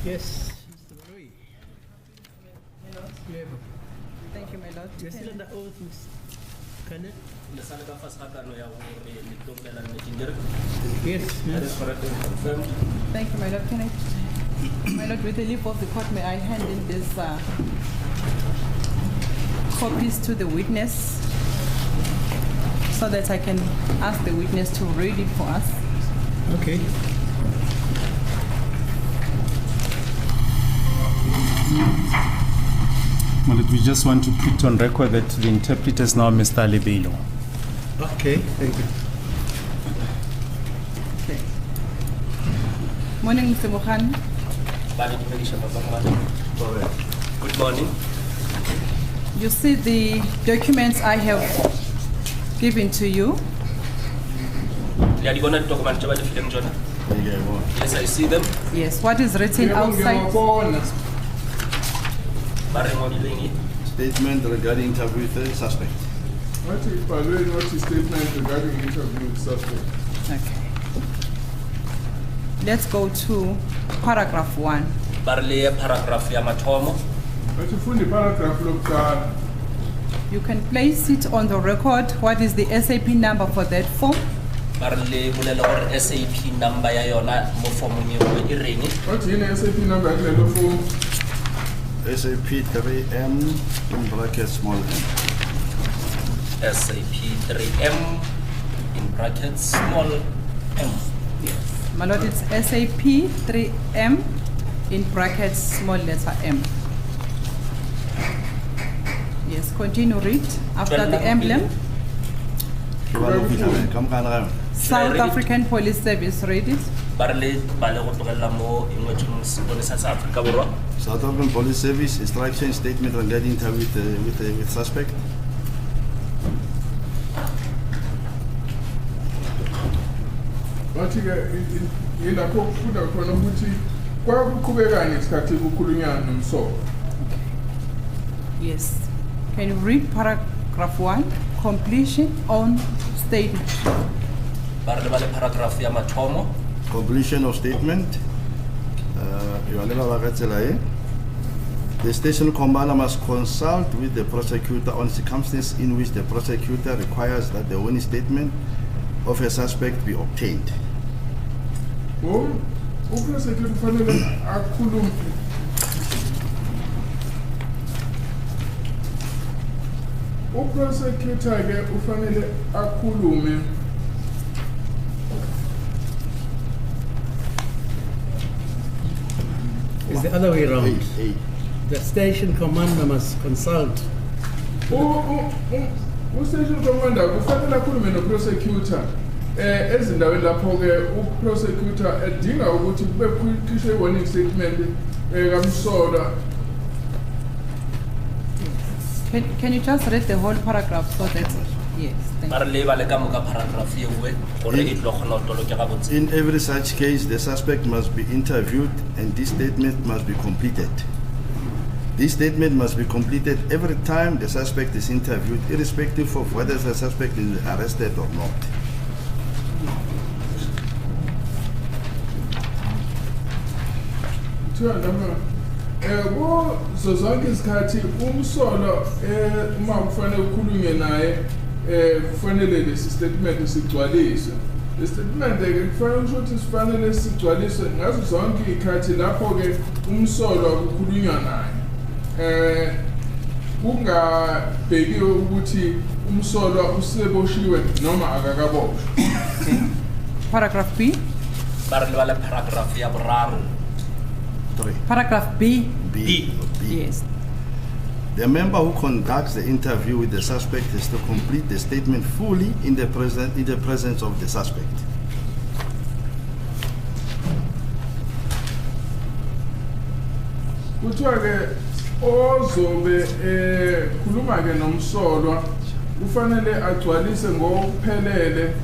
Yes, Mr. Baloyi. Thank you, my lord. You're still under oath, Ms. Kane? Yes, Yes, that yes. is correctly confirmed. Thank you, my lord. Can I, my lord, with the leave of the court, may I hand in these copies to the witness so that I can ask the witness to read it for us? Okay. Well, we just want to put on record that the interpreter is now Mr. Adv Baloyi. Okay, thank you. Okay. Morning, Mr. Mohan. Good morning. You see the documents I have given to you. Yes, I see them. Yes, what is written outside? Statement regarding interview with the suspect. What is statement regarding interview with suspect? Okay. Let's go to paragraph 1. Paragraph ya mathomo. Basifundi paragraph lokuqala. You can place it on the record. What is the SAP number for that form? Barle bulela gore SAP number ya yona mo formong e go e reng. What is SAP number ya kulelo form? SAP 3M in bracket small m. SAP 3M in brackets small m. Yes. My lord, it's SAP 3M in brackets small letter m. Yes, continue read after the emblem. South African Police Service, read it. Barle bale go tlogela mo ingwetseng seponesa sa Afrika Borwa. South African Police Service instruction statement regarding interview with suspect. Wathi ke yilapho kufunda khona ukuthi kwakuqhubeka ngesikhathi kukhulunyana nomsoko. Yes. Can you read paragraph 1? Completion on statement. Barle bale paragraph ya mathomo. Completion of statement. The station commander must consult with the prosecutor on circumstances in which the prosecutor requires that the witness statement of a suspect be obtained. Uprosecutor kufanele akhulume. Uprosecutor ke ufanele akhulume. It's the other way around. Eight. The station commander must consult. Station commander kufanele akhulume no-prosecutor ezindaweni lapho ke u-prosecutor edinga ukuthi kube kukhishwe warning statement kamsolwa. Can you just read the whole paragraph so that yes, thank you. Barle bale ka moka paragraph ye nngwe gore e tlo gona toloke ga botse. In every such case, the suspect must be interviewed and this statement must be completed. This statement must be completed every time the suspect is interviewed, irrespective of whether the suspect is arrested or not. Zonke isikhathi umsolwa uma kufanele ukhulume naye kufanele lesi statement sigcwaliswe. Le statement ke kufanele ukuthi sifanele sigcwaliswe ngazo zonke izikhathi lapho ke umsolwa kukhulunywa naye. Kungabhekiwe ukuthi umsolwa useboshiwe noma akakaboshwa. Paragraph B. Barle bale paragraph ya boraro. 3. Paragraph B. B. Yes. The member who conducts the interview with the suspect is to complete the statement fully in the presence of the suspect. Kuthiwa ke ozobe khuluma ke nomsolwa ufanele agcwalise ngokuphelele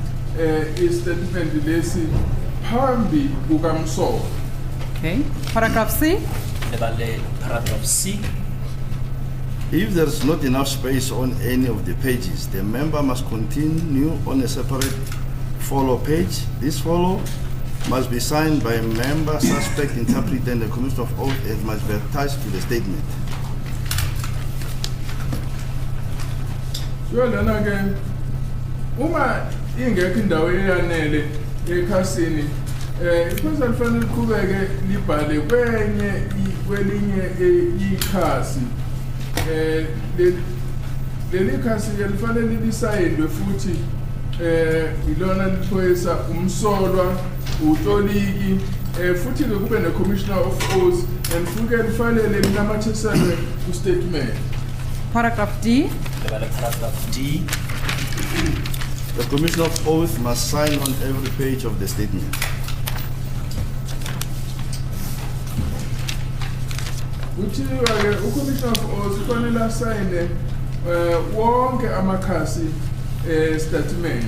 istatement lesi phambi kukamsolwa. Okay. Paragraph C. Lebale paragraph C. If there is not enough space on any of the pages, the member must continue on a separate follow page. This follow must be signed by a member, suspect, interpreter, and the Commissioner of Oath, and must be attached to the statement. Sure, then again, uma ingekho indawo eyanele ekhasini iphasa lifanele liqhubeke libhale kwelinye ikhasi leli khasi lifanele lisayindwe futhi ilona liphoyisa umsolwa uToliki futhi ke kube ne-Commissioner of Oath and futhi lifanele linamathiselwe ku-statement. Paragraph D. Paragraph D. The Commissioner of Oath must sign on every page of the statement. Kuthiwa-ke u-Commissioner of Oath kufanele asayine wonke amakhasi statement.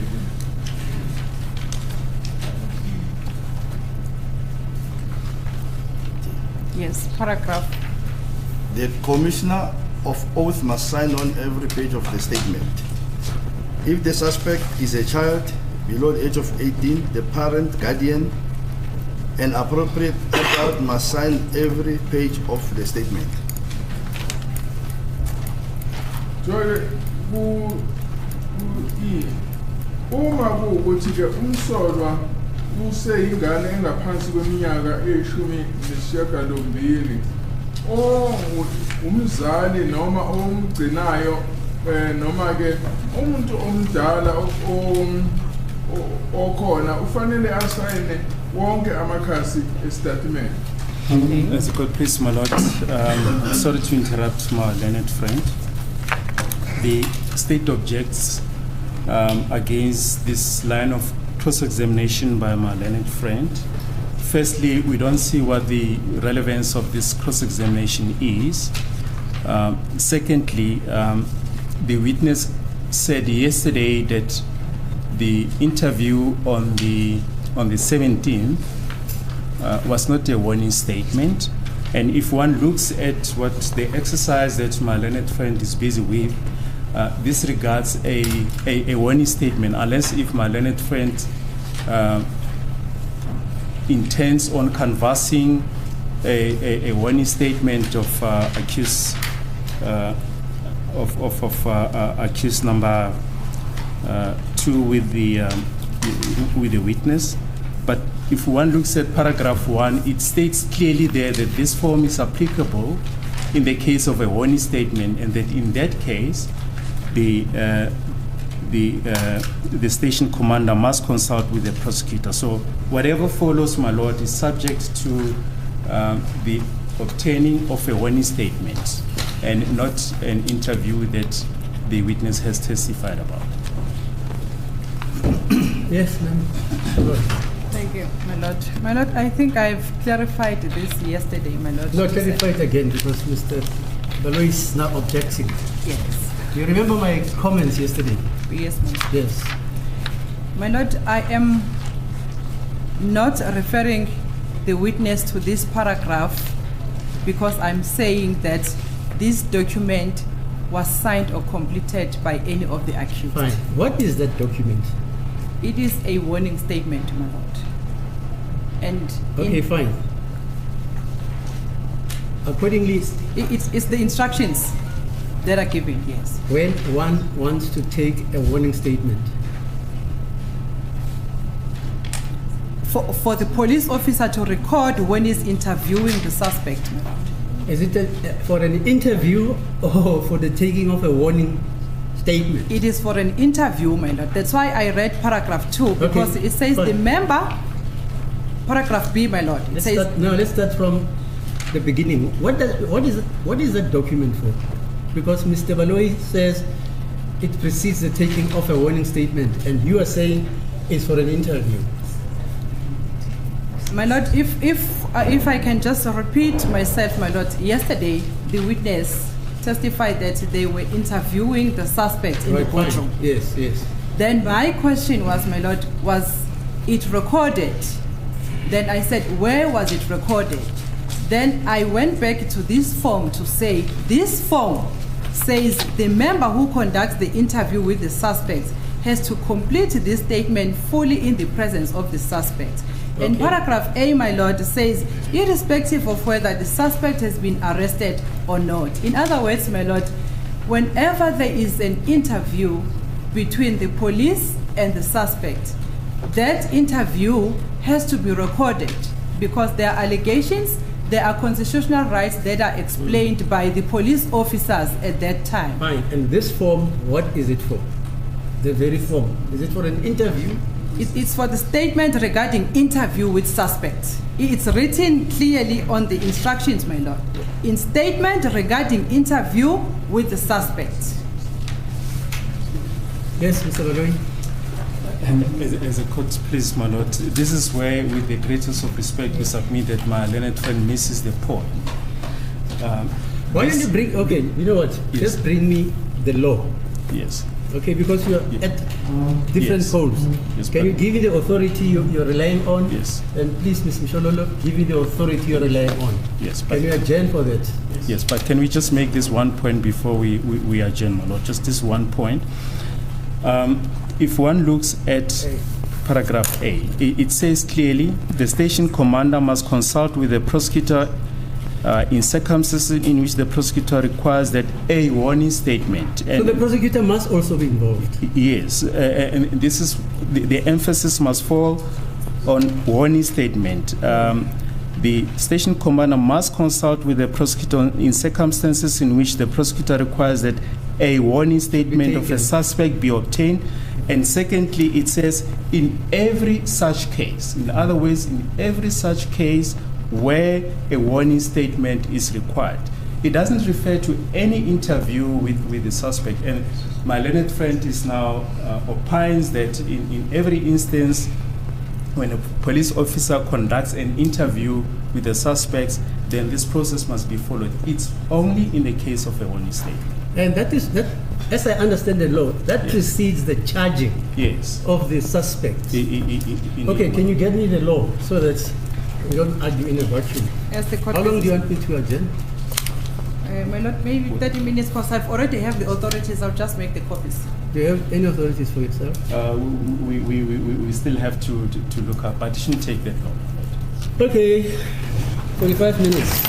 Yes, paragraph. The Commissioner of Oath must sign on every page of the statement. If the suspect is a child below the age of 18, the parent, guardian, and appropriate adult must sign every page of the statement. Uma kuwukuthi-ke umsolwa useyingane engaphansi kweminyaka eyishumi umzali noma omgcinayo noma-ke umuntu omdala okhona ufanele asayine wonke amakhasi estatement. As you could please, my lord, sorry to interrupt my learned friend. The state objects against this line of cross-examination by my learned friend. Firstly, we don't see what the relevance of this cross-examination is. Secondly, the witness said yesterday that the interview on the 17th was not a warning statement. And if one looks at what the exercise that my learned friend is busy with, this regards a warning statement, unless if my learned friend intends on canvassing a warning statement of accused accused number 2 with the witness. But if one looks at paragraph 1, it states clearly there that this form is applicable in the case of a warning statement, and that in that case, the station commander must consult with the prosecutor. So whatever follows, my lord, is subject to the obtaining of a warning statement and not an interview that the witness has testified about. Yes, ma'am. Thank you, my lord. My lord, I think I've clarified this yesterday, my lord. No, clarify it again because Mr. Baloyi is now objecting. Yes. You remember my comments yesterday? Yes, my lord. Yes. My lord, I am not referring the witness to this paragraph because I'm saying that this document was signed or completed by any of the accused. Fine. What is that document? It is a warning statement, my lord. And Okay, fine. Accordingly, it's the instructions that are given, yes. when one wants to take a warning statement, For the police officer to record when he's interviewing the suspect, my lord. is it for an interview or for the taking of a warning statement? It is for an interview, my lord. That's why I read paragraph 2, because Okay, it says fine. the member, paragraph B, my lord. It says Let's start from the beginning. What is that document for? Because Mr. Baloyi says it precedes the taking of a warning statement, and you are saying it's for an interview. My lord, if I can just repeat myself, my lord, yesterday the witness testified that they were interviewing the suspect in the Fine. courtroom. Yes, yes. Then my question was, my lord, was it recorded? Then I said, where was it recorded? Then I went back to this form to say, this form says the member who conducts the interview with the suspect has to complete this statement fully in the presence of the suspect. And Okay. paragraph A, my lord, says, irrespective of whether the suspect has been arrested or not. In other words, my lord, whenever there is an interview between the police and the suspect, that interview has to be recorded because there are allegations, there are constitutional rights that are explained by the police officers at that time. Fine. And this form, what is it for? The very form. Is it for an interview? It's for the statement regarding interview with suspect. It's written clearly on the instructions, my lord. In statement regarding interview with the suspect. Yes, Mr. Baloyi. And as a court, please, my lord, this is where, with the greatest of respect, we submit that my learned friend misses the point. Why don't you bring, okay, you know what? Yes. Just bring me the law. Yes. Okay, because you're Yeah. at different Yes. codes. Yes, Can but- you give me the authority you're relying on? Yes. And please, Ms. Mshololo, give me the authority you're relying on. Yes, but- Can you adjourn for that? Yes, but can we just make this one point before we adjourn, my lord? Just this one point. If one looks at paragraph A, it says clearly the station commander must consult with the prosecutor in circumstances in which the prosecutor requires that a warning statement. So the prosecutor must also be involved. Yes, and this is the emphasis must fall on warning statement. The station commander must consult with the prosecutor in circumstances in which the prosecutor requires that a warning statement of a taken. suspect be obtained. And secondly, it says in every such case, in other words, in every such case where a warning statement is required. It doesn't refer to any interview with the suspect. And my learned friend is now opines that in every instance, when a police officer conducts an interview with the suspects, then this process must be followed. It's only in the case of a warning statement. And that, as I understand the law, that Yes. precedes the charging Yes. of the suspect. In- Okay, can you get me the law so that we don't argue in a vacuum? As the court How long do you want me to adjourn? my lord, maybe 30 minutes because I've already have the authorities. I'll just make the copies. Do you have any authorities for yourself? We still have to look up, but it shouldn't take that long. Okay, 45 minutes.